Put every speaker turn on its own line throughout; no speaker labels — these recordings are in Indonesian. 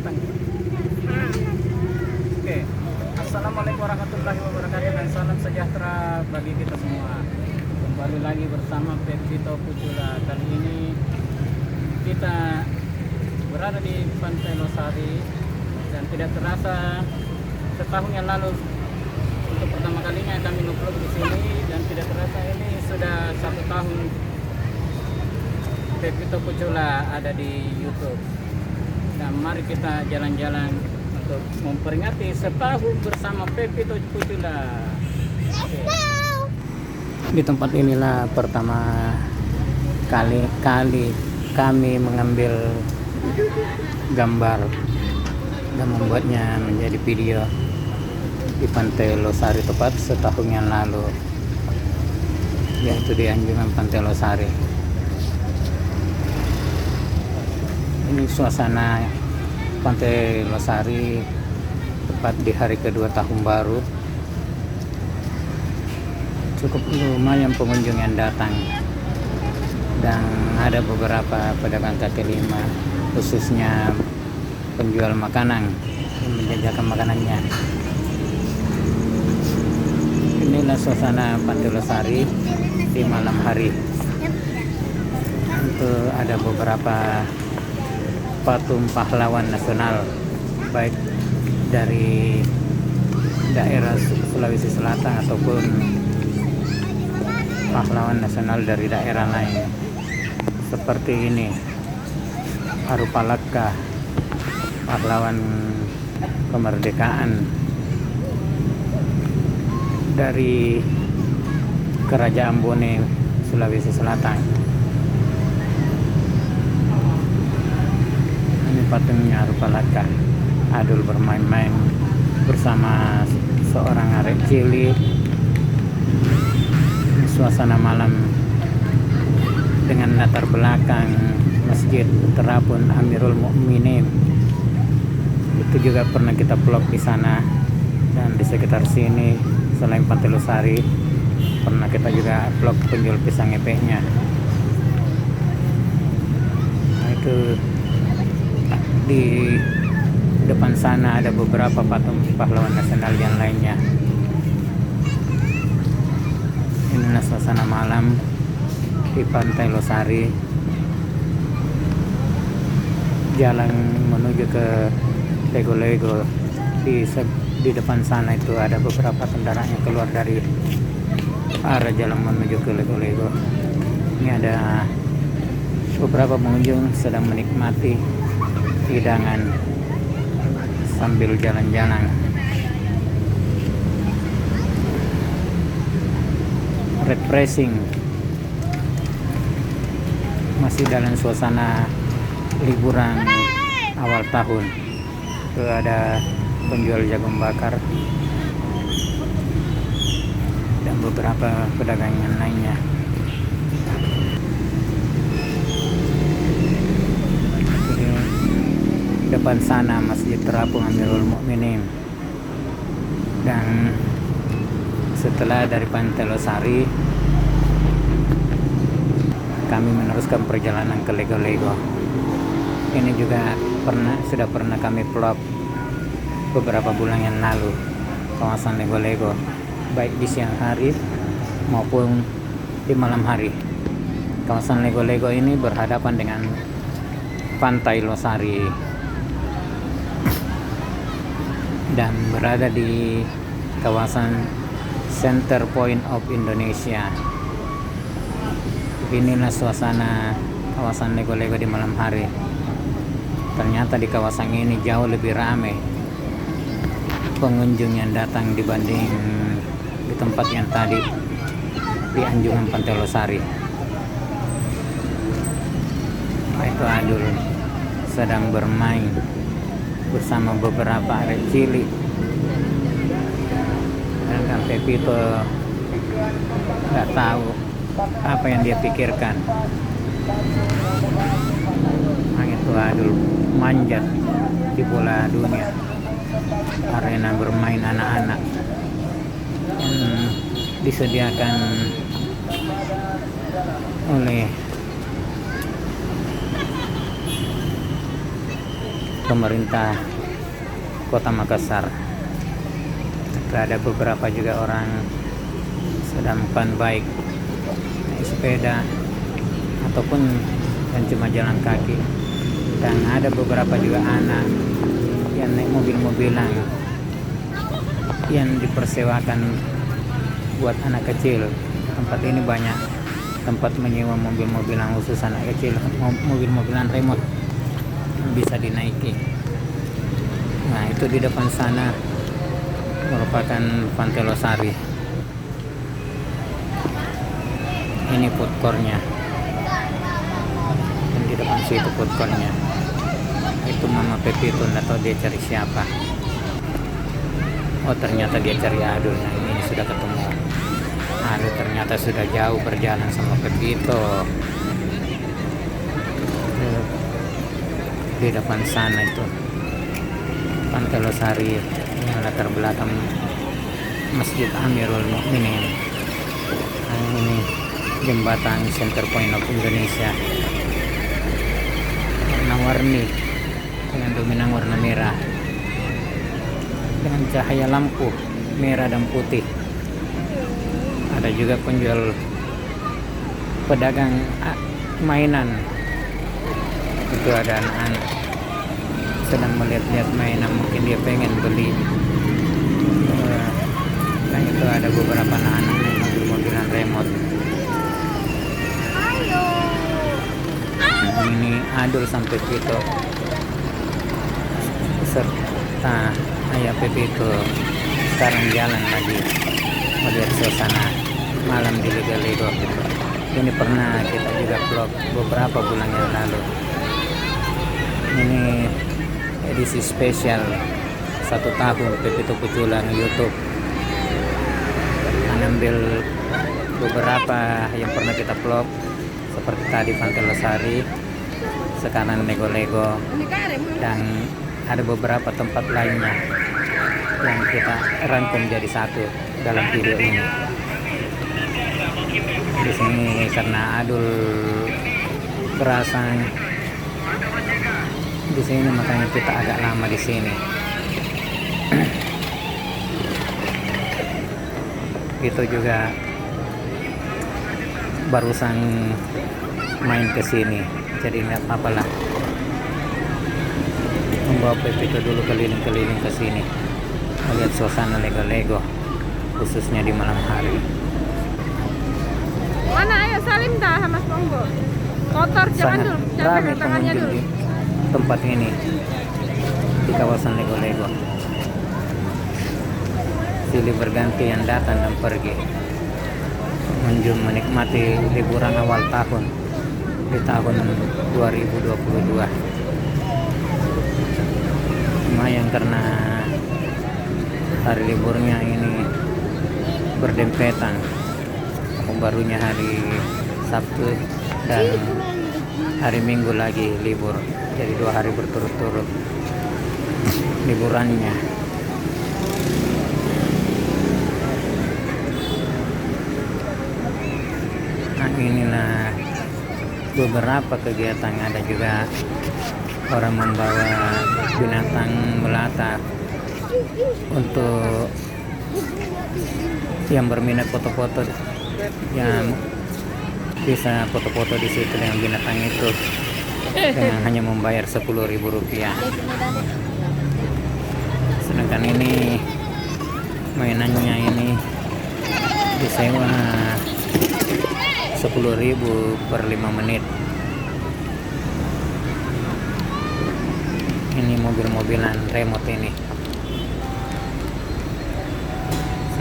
datang. Oke, assalamualaikum warahmatullahi wabarakatuh dan salam sejahtera bagi kita semua. Kembali lagi bersama Pepito Pucula. Kali ini kita berada di Pantai Losari dan tidak terasa setahun yang lalu untuk pertama kalinya kami nge-vlog di sini, dan tidak terasa ini sudah 1 tahun Pepito Pucula ada di YouTube. Dan mari kita jalan-jalan untuk memperingati setahun bersama Pepito Pucula. Oke. Di tempat inilah pertama kali kami mengambil gambar dan membuatnya menjadi video di Pantai Losari tepat setahun yang lalu, yaitu di anjungan Pantai Losari. Ini suasana Pantai Losari tepat di hari kedua tahun baru. Cukup lumayan pengunjung yang datang, dan ada beberapa pedagang kaki lima, khususnya penjual makanan yang menjajakan makanannya. Inilah suasana Pantai Losari di malam hari. Itu ada beberapa patung pahlawan nasional, baik dari daerah Sulawesi Selatan ataupun pahlawan nasional dari daerah lain, seperti ini Harupalaka, pahlawan kemerdekaan dari Kerajaan Bone, Sulawesi Selatan. Ini patungnya Harupalaka, Adul bermain-main bersama seorang arek cilik. Suasana malam dengan latar belakang Masjid Terapun Amirul Mukminin. Itu juga pernah kita vlog di sana, dan di sekitar sini selain Pantai Losari pernah kita juga vlog penjual pisang epeknya. Nah, itu di depan sana ada beberapa patung pahlawan nasional yang lainnya. Inilah suasana malam di Pantai Losari. Jalan menuju ke Lego-Lego, di depan sana itu ada beberapa kendaraan yang keluar dari arah jalan menuju ke Lego-Lego. Ini ada beberapa pengunjung sedang menikmati hidangan sambil jalan-jalan. Refreshing, masih dalam suasana liburan awal tahun. Itu ada penjual jagung bakar dan beberapa pedagang yang lainnya. Di depan sana Masjid Terapung Amirul Mukminin. Dan setelah dari Pantai Losari, kami meneruskan perjalanan ke Lego-Lego. Ini juga sudah pernah kami vlog beberapa bulan yang lalu, kawasan Lego-Lego, baik di siang hari maupun di malam hari. Kawasan Lego-Lego ini berhadapan dengan Pantai Losari dan berada di kawasan Center Point of Indonesia. Inilah suasana kawasan Lego-Lego di malam hari. Ternyata di kawasan ini jauh lebih ramai pengunjung yang datang dibanding di tempat yang tadi di anjungan Pantai Losari. Itu Adul sedang bermain bersama beberapa arek cilik, dan Pepito nggak tahu apa yang dia pikirkan. Nah, itu Adul manjat di bola dunia, arena bermain anak-anak yang disediakan oleh
pemerintah Kota Makassar. Ada beberapa juga orang sedang baik naik sepeda ataupun yang cuma jalan kaki, dan ada beberapa juga anak yang naik mobil-mobilan yang dipersewakan buat anak kecil. Tempat ini banyak tempat menyewa mobil-mobilan khusus anak kecil, mobil-mobilan remote yang bisa dinaiki. Nah, itu di depan sana merupakan Pantai Losari. Ini food court-nya, dan di depan situ food court-nya. Itu Mama Pepito, nggak tahu dia cari siapa. Oh, ternyata dia cari Adul. Nah, ini sudah ketemu. Adul ternyata sudah jauh berjalan sama Pepito. Di depan sana itu Pantai Losari, yang latar belakang Masjid Amirul Mukminin. Nah, ini jembatan Center Point of Indonesia, warna-warni dengan dominan warna merah dengan cahaya lampu merah dan putih. Ada juga penjual pedagang mainan. Itu ada anak-anak sedang melihat-lihat mainan, mungkin dia pengen beli. Dan itu ada beberapa anak-anak naik mobil-mobilan remote. Ini Adul sampai Pepito serta Ayah Pepito sekarang jalan lagi melihat suasana malam di Lego. Ini pernah kita juga vlog beberapa bulan yang lalu. Ini edisi spesial 1 tahun Pepito Puculan YouTube. Mengambil beberapa yang pernah kita vlog, seperti tadi Pantai Losari, sekarang Lego, dan ada beberapa tempat lainnya yang kita rangkum jadi satu dalam video ini. Di sini karena Adul berasa di sini, makanya kita agak lama di sini. Itu juga barusan main ke sini, jadi nggak apa-apa lah membawa Pepito dulu keliling-keliling ke sini, melihat suasana Lego, khususnya di malam hari.
Mana ayo salim dah Mas Monggo. Kotor jangan
Sangat
dulu, jangan
ramai
pegang tangannya
pengunjung
dulu.
di tempat ini, di kawasan Lego. Silih berganti yang datang dan pergi, pengunjung menikmati liburan awal tahun di tahun 2022. Lumayan karena hari liburnya ini berdempetan. Tahun barunya hari Sabtu dan hari Minggu lagi libur, jadi 2 hari berturut-turut liburannya. Nah, inilah beberapa kegiatan. Ada juga orang membawa binatang melata untuk yang berminat foto-foto, yang bisa foto-foto di situ dengan binatang itu dengan hanya membayar Rp10.000. Sedangkan ini mainannya ini disewa 10.000 per 5 menit. Ini mobil-mobilan remote ini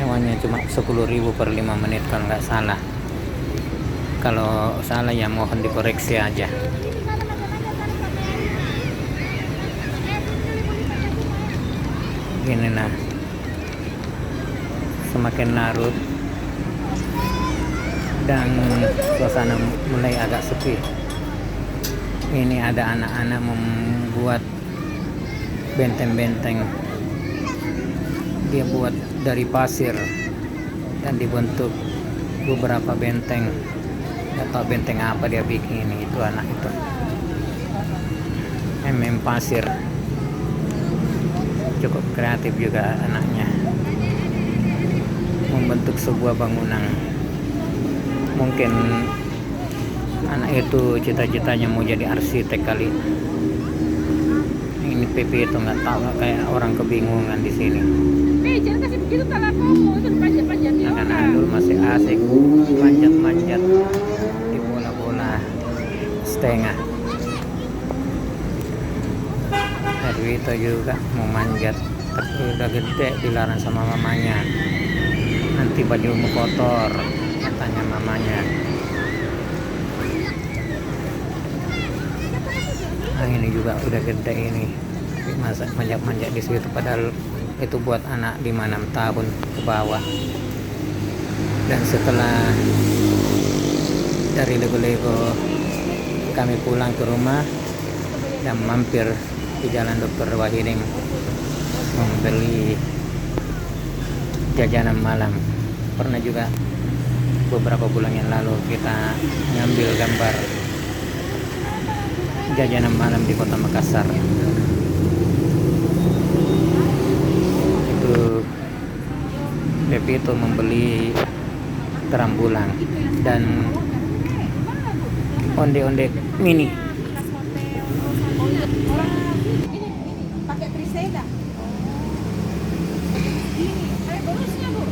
sewanya cuma 10.000 per 5 menit kalau nggak salah. Kalau salah ya mohon dikoreksi aja. Gini nah, semakin larut dan suasana mulai agak sepi. Ini ada anak-anak membuat benteng-benteng. Dia buat dari pasir dan dibentuk beberapa benteng. Gak tahu benteng apa dia bikin ini. Itu anak itu pasir cukup kreatif juga anaknya membentuk sebuah bangunan. Mungkin anak itu cita-citanya mau jadi arsitek kali. Ini Pepe itu nggak tahu, kayak orang kebingungan di sini.
Jangan kasih begitu kalau kamu itu panjat-panjat di
Anak
orang.
Adul masih asik manjat-manjat di bola-bola setengah. Erwito juga mau manjat, tapi udah gede, dilarang sama mamanya. Nanti bajumu kotor, katanya mamanya. Nah ini juga udah gede ini, masa manjat-manjat di situ, padahal itu buat anak 5-6 tahun ke bawah. Dan setelah dari Lego-Lego kami pulang ke rumah dan mampir di Jalan Dr. Wahidin membeli jajanan malam. Pernah juga beberapa bulan yang lalu kita ngambil gambar jajanan malam di Kota Makassar. Itu Pepito membeli terambulan dan onde-onde mini.
Pakai triseda. Bonusnya Bu.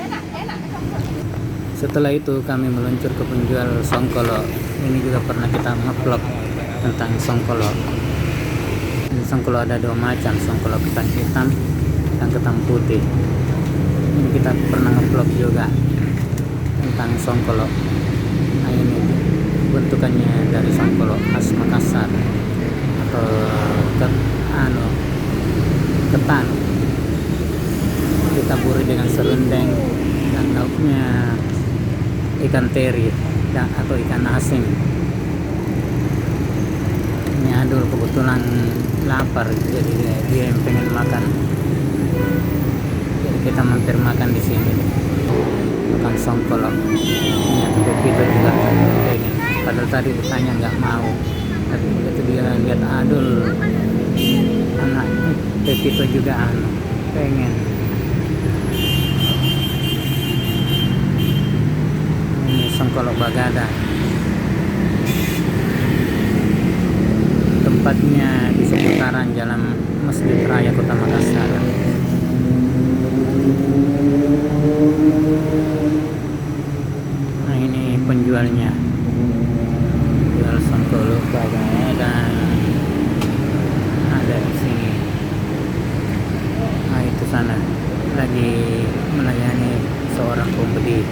Enak.
Setelah itu kami meluncur ke penjual songkolo. Ini juga pernah kita nge-vlog tentang songkolo. Di songkolo ada 2 macam, songkolo ketan hitam dan ketan putih. Ini kita pernah nge-vlog juga tentang songkolo. Nah ini bentukannya dari songkolo khas Makassar atau ketan ditaburi dengan serundeng dan lauknya ikan teri atau ikan asin. Ini Adul kebetulan lapar, jadi dia yang pengen makan, jadi kita mampir makan di sini, makan songkolo. Ini Pepito juga pengen, padahal tadi bertanya nggak mau, tapi begitu dia lihat Adul, anak Pepito juga pengen. Ini songkolo Bagada, tempatnya di seputaran Jalan Masjid Raya Kota Makassar. Nah ini penjualnya, jual songkolo Bagada ada di sini. Nah itu sana lagi melayani seorang pembeli.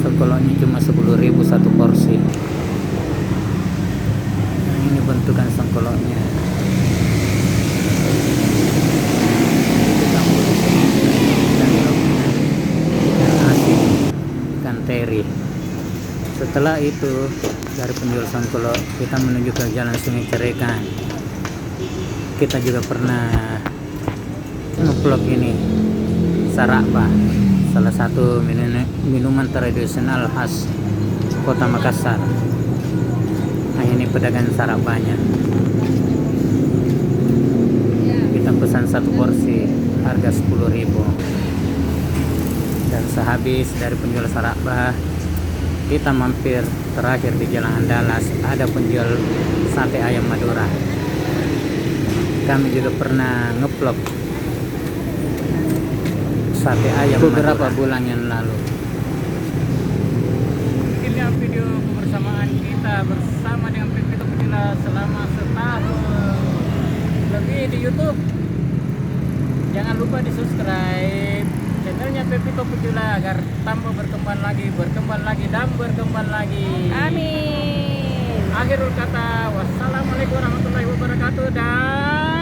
Songkolonya cuma 10.000 satu porsi. Nah, ini bentukan songkolonya. Ikan asin, ikan teri. Setelah itu dari penjual songkolo kita menuju ke Jalan Sungai Cerekan. Kita juga pernah nge-vlog ini sarakba, salah satu minuman tradisional khas Kota Makassar. Nah ini pedagang sarakbanya. Kita pesan satu porsi harga 10.000. Dan sehabis dari penjual sarakba kita mampir terakhir di Jalan Andalas, ada penjual sate ayam Madura. Kami juga pernah nge-vlog sate ayam beberapa bulan yang lalu.
Inilah video kebersamaan kita bersama dengan Pepito Pujula selama setahun lebih di YouTube. Jangan lupa di subscribe channelnya Pepito Pujula agar tambah berkembang lagi dan berkembang lagi.
Amin.
Akhirul kata, wassalamualaikum warahmatullahi wabarakatuh dan